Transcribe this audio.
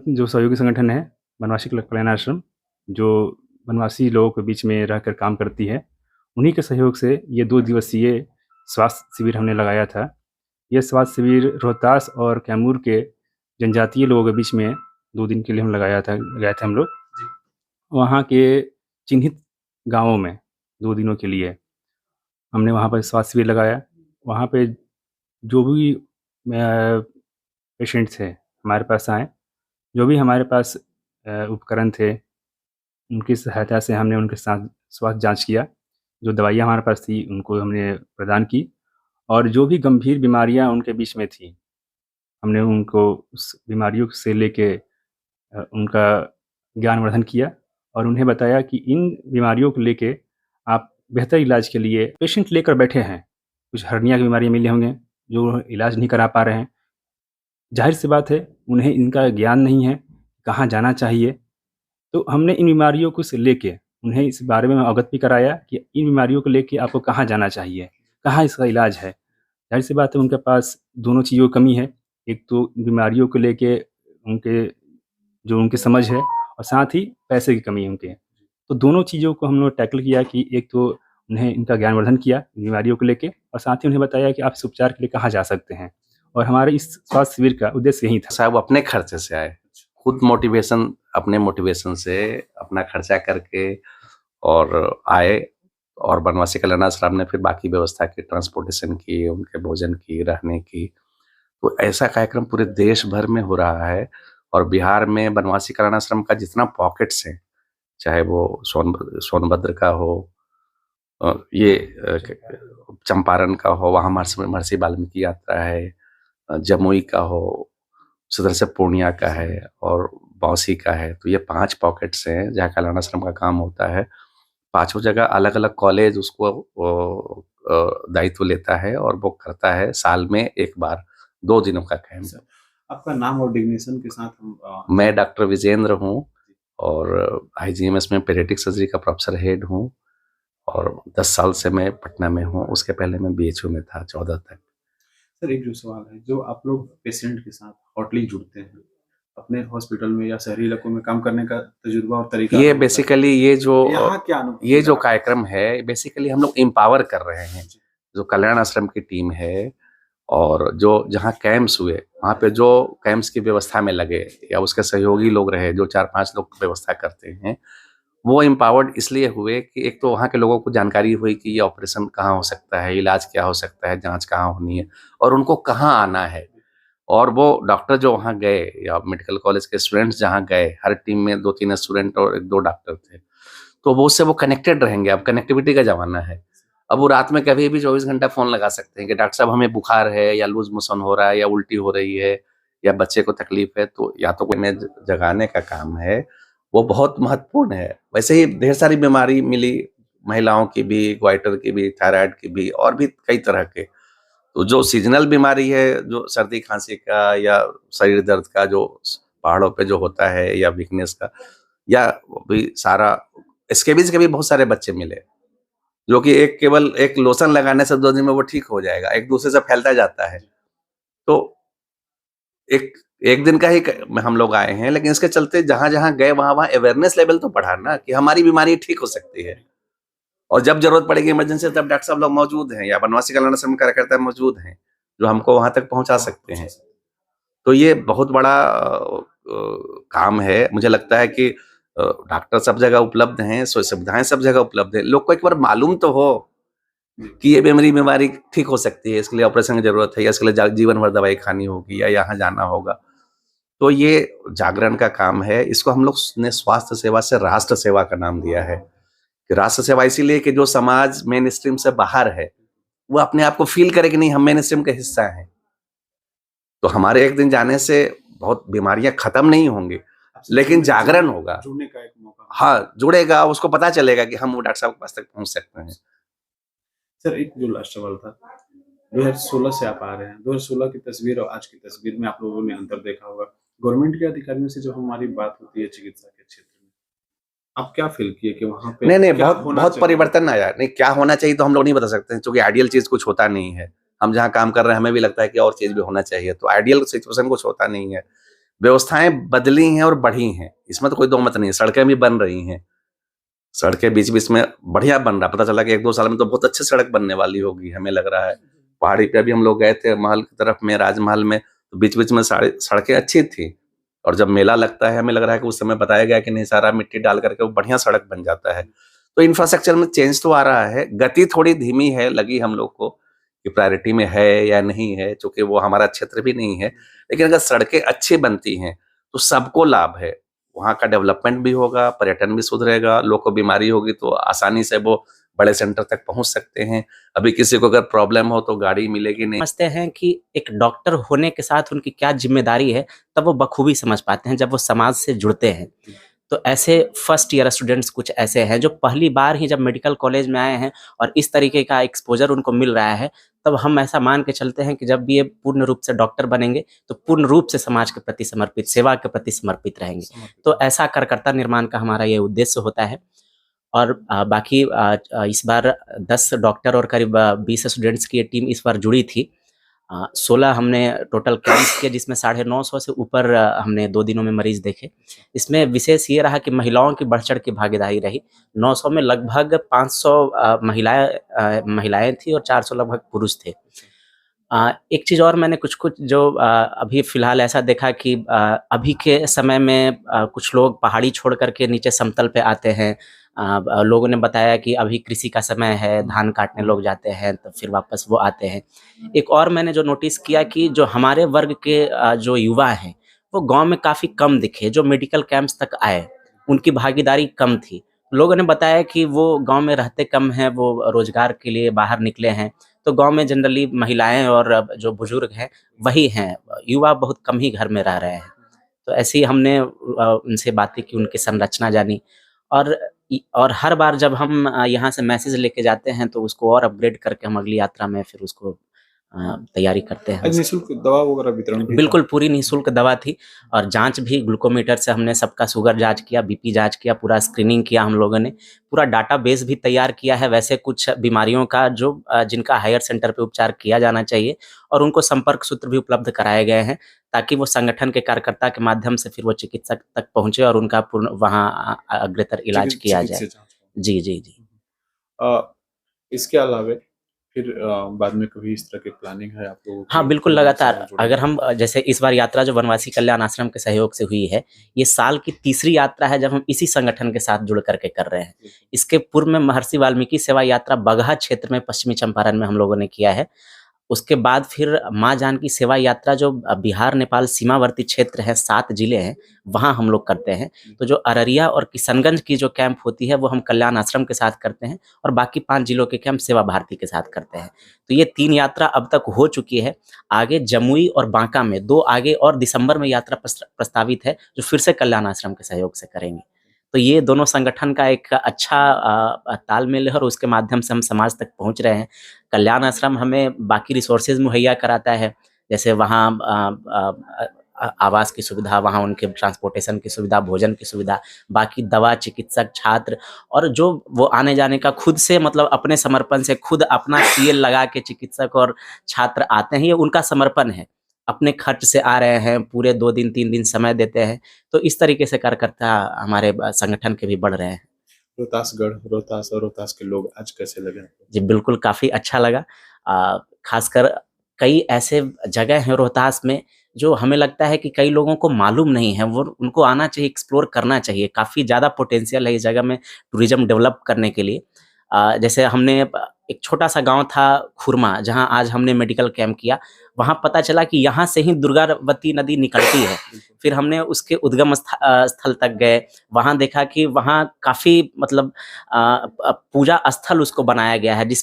जो सहयोगी संगठन है, वनवासी कल्याण आश्रम, जो वनवासी लोगों के बीच में रहकर काम करती है, उन्हीं के सहयोग से ये 2 दिवसीय स्वास्थ्य शिविर हमने लगाया था। ये स्वास्थ्य शिविर रोहतास और कैमूर के जनजातीय लोगों के बीच में 2 दिन के लिए लगाए थे हम लोग। वहाँ के चिन्हित गाँवों में 2 दिनों के लिए हमने वहाँ पर स्वास्थ्य शिविर लगाया। वहाँ पे जो भी पेशेंट्स थे हमारे पास आए, जो भी हमारे पास उपकरण थे, उनकी सहायता से हमने उनके साथ स्वास्थ्य जाँच किया। जो दवाइयाँ हमारे पास थी, उनको हमने प्रदान की और जो भी गंभीर बीमारियाँ उनके बीच में थी, हमने उनको उस बीमारियों से लेके उनका ज्ञानवर्धन किया और उन्हें बताया कि इन बीमारियों को लेके आप बेहतर इलाज के लिए पेशेंट लेकर बैठे हैं। कुछ हर्निया की बीमारी मिले होंगे, जो इलाज नहीं करा पा रहे हैं। ज़ाहिर-सी बात है, उन्हें इनका ज्ञान नहीं है, कहाँ जाना चाहिए। तो हमने इन बीमारियों को से लेके उन्हें इस बारे में अवगत भी कराया कि इन बीमारियों को लेके आपको कहाँ जाना चाहिए, कहाँ इसका इलाज है। ज़ाहिर-सी बात है, उनके पास दोनों चीज़ों की कमी है। एक तो बीमारियों को लेके उनकी समझ है और साथ ही पैसे की कमी है उनके। तो दोनों चीज़ों को हम लोग टैकल किया कि एक तो उन्हें इनका ज्ञानवर्धन किया बीमारियों को लेके और साथ ही उन्हें बताया कि आप इस उपचार के लिए कहाँ जा सकते हैं। और हमारे इस स्वास्थ्य शिविर का उद्देश्य यही था। साहब अपने खर्चे से आए, खुद अपने मोटिवेशन से अपना खर्चा करके और आए और वनवासी कल्याण आश्रम ने फिर बाकी व्यवस्था की, ट्रांसपोर्टेशन की, उनके भोजन की, रहने की। तो ऐसा कार्यक्रम पूरे देश भर में हो रहा है और बिहार में वनवासी कल्याण आश्रम का जितना पॉकेट्स है, चाहे वो सोनभद्र का हो, ये चंपारण का हो, वहाँ महर्षि वाल्मीकि यात्रा है, जमुई का हो, उसी तरह से पूर्णिया का है और बौंसी का है। तो ये 5 पॉकेट्स हैं जहाँ कल्याण आश्रम का काम होता है। पाँचों जगह अलग-अलग कॉलेज उसको दायित्व लेता है और वो करता है साल में 1 बार 2 दिनों का कैंप। आपका नाम और डिग्नेशन के साथ हम मैं डॉक्टर विजेंद्र हूँ और आईजीएमएस में पीडियाट्रिक सर्जरी का प्रोफेसर हेड हूँ और 10 साल से मैं पटना में हूँ। उसके पहले मैं बीएचयू में था 14 तक। सर, एक जो सवाल है, जो आप लोग पेशेंट के साथ हॉटली जुड़ते हैं, अपने हॉस्पिटल में या शहरी इलाकों में काम करने का तजुर्बा और तरीका, ये बेसिकली ये जो कार्यक्रम है, बेसिकली हम लोग एम्पावर कर रहे हैं। जो कल्याण आश्रम की टीम है और जो जहाँ कैंप्स हुए, वहाँ पे जो कैंप्स की व्यवस्था में लगे या उसके सहयोगी लोग रहे, जो 4-5 लोग व्यवस्था करते हैं, वो एम्पावर्ड इसलिए हुए कि एक तो वहाँ के लोगों को जानकारी हुई कि ये ऑपरेशन कहाँ हो सकता है, इलाज क्या हो सकता है, जाँच कहाँ होनी है और उनको कहाँ आना है। और वो डॉक्टर जो वहाँ गए या मेडिकल कॉलेज के स्टूडेंट्स जहाँ गए, हर टीम में 2-3 स्टूडेंट और 1-2 डॉक्टर थे। तो वो उससे वो कनेक्टेड रहेंगे। अब कनेक्टिविटी का ज़माना है। अब वो रात में कभी भी 24 घंटा फ़ोन लगा सकते हैं कि डॉक्टर साहब हमें बुखार है या लूज़ मोशन हो रहा है या उल्टी हो रही है या बच्चे को तकलीफ है। तो या तो उन्हें जगाने का काम है, वो बहुत महत्वपूर्ण है। वैसे ही ढेर सारी बीमारी मिली, महिलाओं की भी, ग्वाइटर की भी, थायराइड की भी और भी कई तरह के। तो जो सीजनल बीमारी है, जो सर्दी खांसी का या शरीर दर्द का जो पहाड़ों पे जो होता है या वीकनेस का या भी सारा, स्कैबीज के भी बहुत सारे बच्चे मिले जो कि केवल एक लोशन लगाने से 2 दिन में वो ठीक हो जाएगा, एक दूसरे से फैलता जाता है। तो एक दिन का ही हम लोग आए हैं, लेकिन इसके चलते जहाँ-जहाँ गए वहाँ अवेयरनेस लेवल तो बढ़ा ना कि हमारी बीमारी ठीक हो सकती है और जब जरूरत पड़ेगी इमरजेंसी तब डॉक्टर साहब लोग मौजूद हैं या वनवासी कल्याण आश्रम कार्यकर्ता मौजूद हैं जो हमको वहां तक पहुंचा सकते हैं। तो ये बहुत बड़ा काम है। मुझे लगता है कि डॉक्टर सब जगह उपलब्ध हैं, सुविधाएं सब जगह उपलब्ध है। लोग को एक बार मालूम तो हो कि ये मेरी बीमारी ठीक हो सकती है, इसके लिए ऑपरेशन की जरूरत है या इसके लिए जीवन भर दवाई खानी होगी या यहाँ जाना होगा। तो ये जागरण का काम है। इसको हम लोग ने स्वास्थ्य सेवा से राष्ट्र सेवा का नाम दिया है कि राष्ट्र सेवा इसीलिए कि जो समाज मेन स्ट्रीम से बाहर है वो अपने आप को फील करे कि नहीं हम मेन स्ट्रीम का हिस्सा हैं। तो हमारे एक दिन जाने से बहुत बीमारियां खत्म नहीं होंगी, लेकिन जागरण होगा, जुड़ने का एक मौका। हाँ, जुड़ेगा, उसको पता चलेगा कि हम वो डॉक्टर साहब के पास तक पहुंच सकते हैं। सर, एक जो लास्ट सवाल था, 2016 से आप आ रहे हैं, 2016 की तस्वीर और आज की तस्वीर में आप लोगों ने अंतर देखा होगा। गवर्नमेंट के अधिकारियों से जो हमारी बात होती है चिकित्सा के क्षेत्र में, आप क्या फील किए कि वहाँ पे नहीं बहुत परिवर्तन आया। नहीं, क्या होना चाहिए तो हम लोग नहीं बता सकते क्योंकि आइडियल चीज कुछ होता नहीं है। हम जहाँ काम कर रहे हैं हमें भी लगता है कि और चीज भी होना चाहिए, तो आइडियल सिचुएशन कुछ होता नहीं है। व्यवस्थाएं बदली हैं और बढ़ी हैं, इसमें तो कोई दो मत नहीं है। सड़कें भी बन रही हैं, सड़कें बीच बीच में बढ़िया बन रहा, पता चला कि 1-2 साल में तो बहुत अच्छी सड़क बनने वाली होगी, हमें लग रहा है। पहाड़ी पे भी हम लोग गए थे महल की तरफ में, राजमहल में, तो बीच बीच में सड़कें अच्छी थी। और जब मेला लगता है, हमें लग रहा है कि उस समय बताया गया कि नहीं, सारा मिट्टी डाल करके वो बढ़िया सड़क बन जाता है। तो इंफ्रास्ट्रक्चर में चेंज तो आ रहा है, गति थोड़ी धीमी है लगी हम लोग को कि प्रायोरिटी में है या नहीं है, चूंकि वो हमारा क्षेत्र भी नहीं है। लेकिन अगर सड़कें अच्छी बनती हैं तो सबको लाभ है, वहाँ का डेवलपमेंट भी होगा, पर्यटन भी सुधरेगा, लोग को बीमारी होगी तो आसानी से वो बड़े सेंटर तक पहुंच सकते हैं। अभी किसी को अगर प्रॉब्लम हो तो गाड़ी मिलेगी नहीं। समझते हैं कि एक डॉक्टर होने के साथ उनकी क्या जिम्मेदारी है, तब वो बखूबी समझ पाते हैं जब वो समाज से जुड़ते हैं। तो ऐसे फर्स्ट ईयर स्टूडेंट्स कुछ ऐसे हैं जो पहली बार ही जब मेडिकल कॉलेज में आए हैं और इस तरीके का एक्सपोजर उनको मिल रहा है, तब हम ऐसा मान के चलते हैं कि जब भी ये पूर्ण रूप से डॉक्टर बनेंगे तो पूर्ण रूप से समाज के प्रति समर्पित, सेवा के प्रति समर्पित रहेंगे। तो ऐसा कार्यकर्ता निर्माण का हमारा ये उद्देश्य होता है। और बाकी इस बार 10 डॉक्टर और करीब 20 स्टूडेंट्स की ये टीम इस बार जुड़ी थी। 16 हमने टोटल कैंप्स किए, जिसमें 950 से ऊपर हमने 2 दिनों में मरीज देखे। इसमें विशेष ये रहा कि महिलाओं की बढ़ चढ़ की भागीदारी रही। 900 में लगभग 500 महिलाएं थी और 400 लगभग पुरुष थे। एक चीज़ और मैंने कुछ जो अभी फ़िलहाल ऐसा देखा कि अभी के समय में कुछ लोग पहाड़ी छोड़ करके नीचे समतल पे आते हैं। लोगों ने बताया कि अभी कृषि का समय है, धान काटने लोग जाते हैं, तो फिर वापस वो आते हैं। एक और मैंने जो नोटिस किया कि जो हमारे वर्ग के जो युवा हैं, वो गाँव में काफ़ी कम दिखे। जो मेडिकल कैंप्स तक आए, उनकी भागीदारी कम थी। लोगों ने बताया कि वो गाँव में रहते कम हैं, वो रोज़गार के लिए बाहर निकले हैं। तो गाँव में जनरली महिलाएँ और जो बुजुर्ग हैं, वही हैं। युवा बहुत कम ही घर में रह रहे हैं। तो ऐसे ही हमने उनसे बातें की, उनकी संरचना जानी। और हर बार जब हम यहाँ से मैसेज लेके जाते हैं तो उसको और अपग्रेड करके हम अगली यात्रा में फिर उसको तैयारी करते हैं। आज निःशुल्क दवा वगैरह वितरण भी था? बिल्कुल पूरी निःशुल्क दवा थी और जांच भी ग्लूकोमीटर से हमने सबका शुगर जांच किया, बीपी जांच किया, पूरा स्क्रीनिंग किया हम लोगों ने। पूरा डाटाबेस भी तैयार किया है वैसे कुछ बीमारियों का जो जिनका हायर सेंटर पे उपचार किया जाना चाहिए, और उनको संपर्क सूत्र भी उपलब्ध कराए गए हैं ताकि वो संगठन के कार्यकर्ता के माध्यम से फिर वो चिकित्सक तक पहुँचे और उनका पूर्ण वहाँ अग्रतर इलाज किया जाए। जी, जी, जी। इसके अलावे फिर बाद में कभी इस तरह की प्लानिंग है आप लोगों की? हाँ, बिल्कुल लगातार अगर हम जैसे इस बार यात्रा जो वनवासी कल्याण आश्रम के सहयोग से हुई है, ये साल की तीसरी यात्रा है जब हम इसी संगठन के साथ जुड़ करके कर रहे हैं। इसके पूर्व में महर्षि वाल्मीकि सेवा यात्रा बगहा क्षेत्र में पश्चिमी चंपारण में हम लोगों ने किया है। उसके बाद फिर माँ जानकी सेवा यात्रा जो बिहार नेपाल सीमावर्ती क्षेत्र है, 7 जिले हैं, वहाँ हम लोग करते हैं। तो जो अररिया और किशनगंज की जो कैंप होती है वो हम कल्याण आश्रम के साथ करते हैं और बाकी 5 जिलों के कैंप सेवा भारती के साथ करते हैं। तो ये 3 यात्रा अब तक हो चुकी है। आगे जमुई और बांका में 2 आगे और दिसंबर में यात्रा प्रस्तावित है जो फिर से कल्याण आश्रम के सहयोग से करेंगे। तो ये दोनों संगठन का एक अच्छा तालमेल है और उसके माध्यम से हम समाज तक पहुंच रहे हैं। कल्याण आश्रम हमें बाकी रिसोर्सेज मुहैया कराता है, जैसे वहाँ आवास की सुविधा, वहाँ उनके ट्रांसपोर्टेशन की सुविधा, भोजन की सुविधा, बाकी दवा, चिकित्सक, छात्र, और जो वो आने जाने का खुद से मतलब अपने समर्पण से खुद अपना तेल लगा के चिकित्सक और छात्र आते हैं, ये उनका समर्पण है। अपने खर्च से आ रहे हैं, पूरे 2 दिन 3 दिन समय देते हैं। तो इस तरीके से कार्यकर्ता हमारे संगठन के भी बढ़ रहे हैं। रोहतास और रोहतास के लोग आज कैसे लगे? जी बिल्कुल, काफ़ी अच्छा लगा। खासकर कई ऐसे जगह हैं रोहतास में जो हमें लगता है कि कई लोगों को मालूम नहीं है, वो उनको आना चाहिए, एक्सप्लोर करना चाहिए। काफ़ी ज़्यादा पोटेंशियल है इस जगह में टूरिज़्म डेवलप करने के लिए। जैसे हमने एक छोटा-सा गाँव था खुरमा, जहाँ आज हमने मेडिकल कैंप किया। वहाँ पता चला कि यहाँ से ही दुर्गावती नदी निकलती है। फिर हमने उसके उद्गम स्थल तक गए, वहाँ देखा कि वहाँ काफ़ी मतलब पूजा स्थल उसको बनाया गया है, जिस